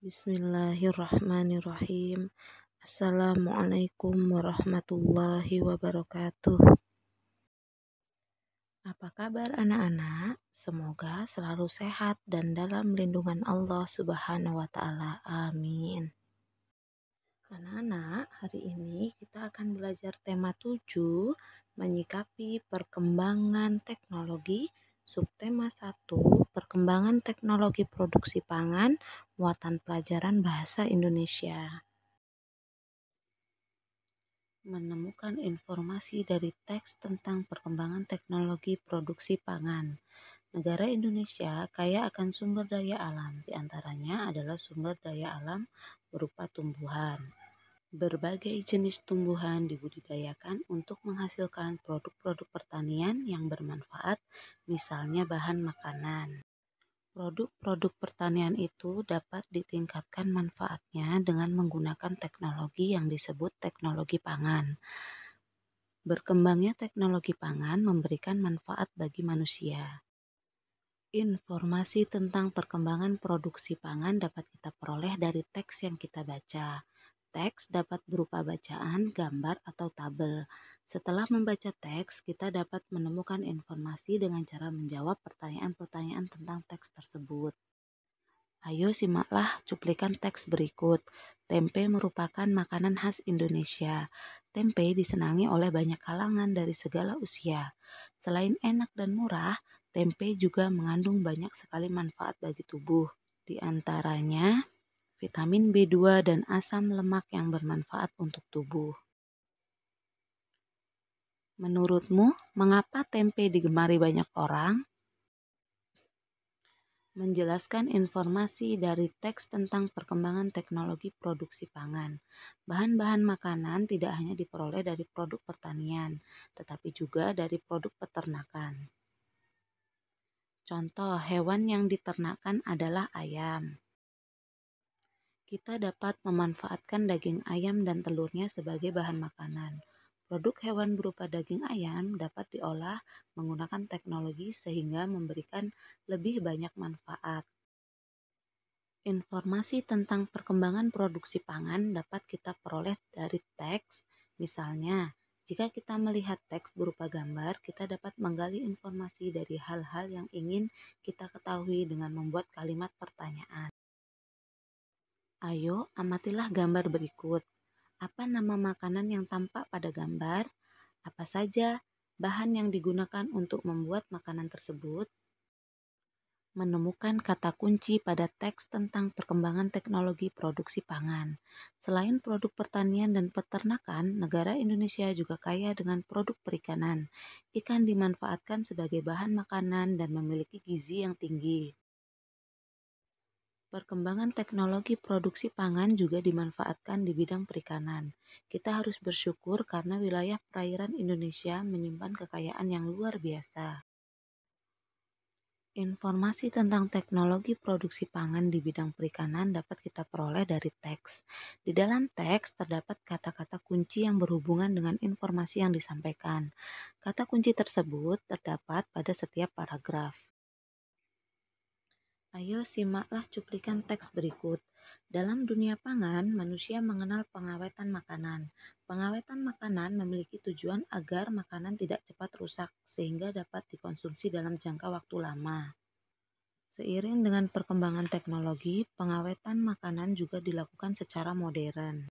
Bismillahirrahmanirrahim. Assalamualaikum warahmatullahi wabarakatuh. Apa kabar anak-anak? Semoga selalu sehat dan dalam lindungan Allah Subhanahu wa Ta'ala. Amin. Anak-anak, hari ini kita akan belajar tema 7, menyikapi perkembangan teknologi. Subtema 1, perkembangan teknologi produksi pangan, muatan pelajaran bahasa Indonesia. Menemukan informasi dari teks tentang perkembangan teknologi produksi pangan. Negara Indonesia kaya akan sumber daya alam, diantaranya adalah sumber daya alam berupa tumbuhan. Berbagai jenis tumbuhan dibudidayakan untuk menghasilkan produk-produk pertanian yang bermanfaat, misalnya bahan makanan. Produk-produk pertanian itu dapat ditingkatkan manfaatnya dengan menggunakan teknologi yang disebut teknologi pangan. Berkembangnya teknologi pangan memberikan manfaat bagi manusia. Informasi tentang perkembangan produksi pangan dapat kita peroleh dari teks yang kita baca. Teks dapat berupa bacaan, gambar, atau tabel. Setelah membaca teks, kita dapat menemukan informasi dengan cara menjawab pertanyaan-pertanyaan tentang teks tersebut. Ayo simaklah cuplikan teks berikut. Tempe merupakan makanan khas Indonesia. Tempe disenangi oleh banyak kalangan dari segala usia. Selain enak dan murah, tempe juga mengandung banyak sekali manfaat bagi tubuh. Di antaranya, vitamin B2 dan asam lemak yang bermanfaat untuk tubuh. Menurutmu, mengapa tempe digemari banyak orang? Menjelaskan informasi dari teks tentang perkembangan teknologi produksi pangan. Bahan-bahan makanan tidak hanya diperoleh dari produk pertanian, tetapi juga dari produk peternakan. Contoh hewan yang diternakan adalah ayam. Kita dapat memanfaatkan daging ayam dan telurnya sebagai bahan makanan. Produk hewan berupa daging ayam dapat diolah menggunakan teknologi sehingga memberikan lebih banyak manfaat. Informasi tentang perkembangan produksi pangan dapat kita peroleh dari teks. Misalnya, jika kita melihat teks berupa gambar, kita dapat menggali informasi dari hal-hal yang ingin kita ketahui dengan membuat kalimat pertanyaan. Ayo, amatilah gambar berikut. Apa nama makanan yang tampak pada gambar? Apa saja bahan yang digunakan untuk membuat makanan tersebut? Menemukan kata kunci pada teks tentang perkembangan teknologi produksi pangan. Selain produk pertanian dan peternakan, negara Indonesia juga kaya dengan produk perikanan. Ikan dimanfaatkan sebagai bahan makanan dan memiliki gizi yang tinggi. Perkembangan teknologi produksi pangan juga dimanfaatkan di bidang perikanan. Kita harus bersyukur karena wilayah perairan Indonesia menyimpan kekayaan yang luar biasa. Informasi tentang teknologi produksi pangan di bidang perikanan dapat kita peroleh dari teks. Di dalam teks terdapat kata-kata kunci yang berhubungan dengan informasi yang disampaikan. Kata kunci tersebut terdapat pada setiap paragraf. Ayo simaklah cuplikan teks berikut. Dalam dunia pangan, manusia mengenal pengawetan makanan. Pengawetan makanan memiliki tujuan agar makanan tidak cepat rusak sehingga dapat dikonsumsi dalam jangka waktu lama. Seiring dengan perkembangan teknologi, pengawetan makanan juga dilakukan secara modern.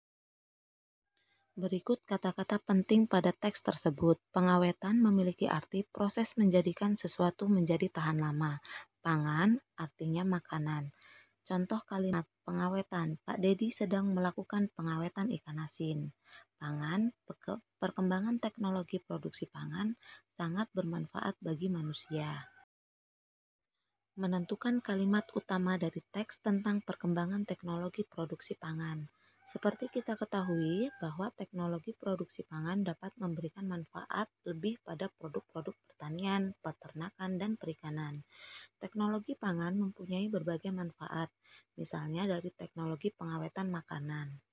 Berikut kata-kata penting pada teks tersebut. Pengawetan memiliki arti proses menjadikan sesuatu menjadi tahan lama. Pangan artinya makanan. Contoh kalimat pengawetan, Pak Dedi sedang melakukan pengawetan ikan asin. Pangan, perkembangan teknologi produksi pangan sangat bermanfaat bagi manusia. Menentukan kalimat utama dari teks tentang perkembangan teknologi produksi pangan. Seperti kita ketahui bahwa teknologi produksi pangan dapat memberikan manfaat lebih pada produk-produk pertanian, peternakan, dan perikanan. Teknologi pangan mempunyai berbagai manfaat, misalnya dari teknologi pengawetan makanan.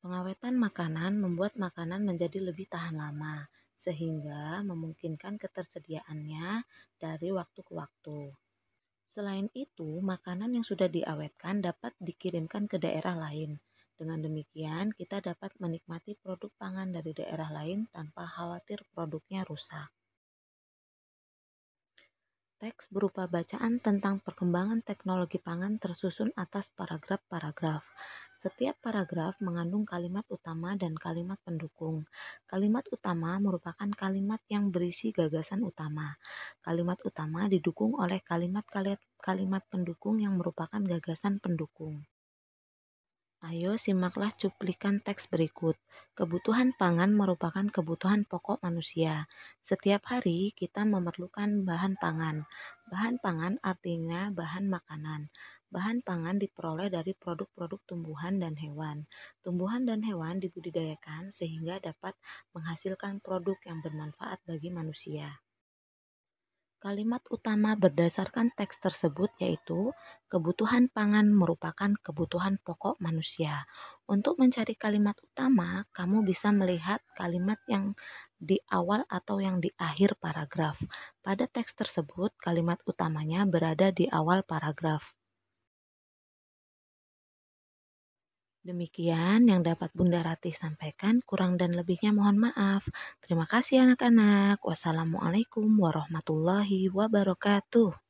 Pengawetan makanan membuat makanan menjadi lebih tahan lama, sehingga memungkinkan ketersediaannya dari waktu ke waktu. Selain itu, makanan yang sudah diawetkan dapat dikirimkan ke daerah lain. Dengan demikian, kita dapat menikmati produk pangan dari daerah lain tanpa khawatir produknya rusak. Teks berupa bacaan tentang perkembangan teknologi pangan tersusun atas paragraf-paragraf. Setiap paragraf mengandung kalimat utama dan kalimat pendukung. Kalimat utama merupakan kalimat yang berisi gagasan utama. Kalimat utama didukung oleh kalimat pendukung yang merupakan gagasan pendukung. Ayo simaklah cuplikan teks berikut. Kebutuhan pangan merupakan kebutuhan pokok manusia. Setiap hari kita memerlukan bahan pangan. Bahan pangan artinya bahan makanan. Bahan pangan diperoleh dari produk-produk tumbuhan dan hewan. Tumbuhan dan hewan dibudidayakan sehingga dapat menghasilkan produk yang bermanfaat bagi manusia. Kalimat utama berdasarkan teks tersebut yaitu kebutuhan pangan merupakan kebutuhan pokok manusia. Untuk mencari kalimat utama, kamu bisa melihat kalimat yang di awal atau yang di akhir paragraf. Pada teks tersebut, kalimat utamanya berada di awal paragraf. Demikian yang dapat Bunda Ratih sampaikan, kurang dan lebihnya mohon maaf. Terima kasih anak-anak. Wassalamualaikum warahmatullahi wabarakatuh.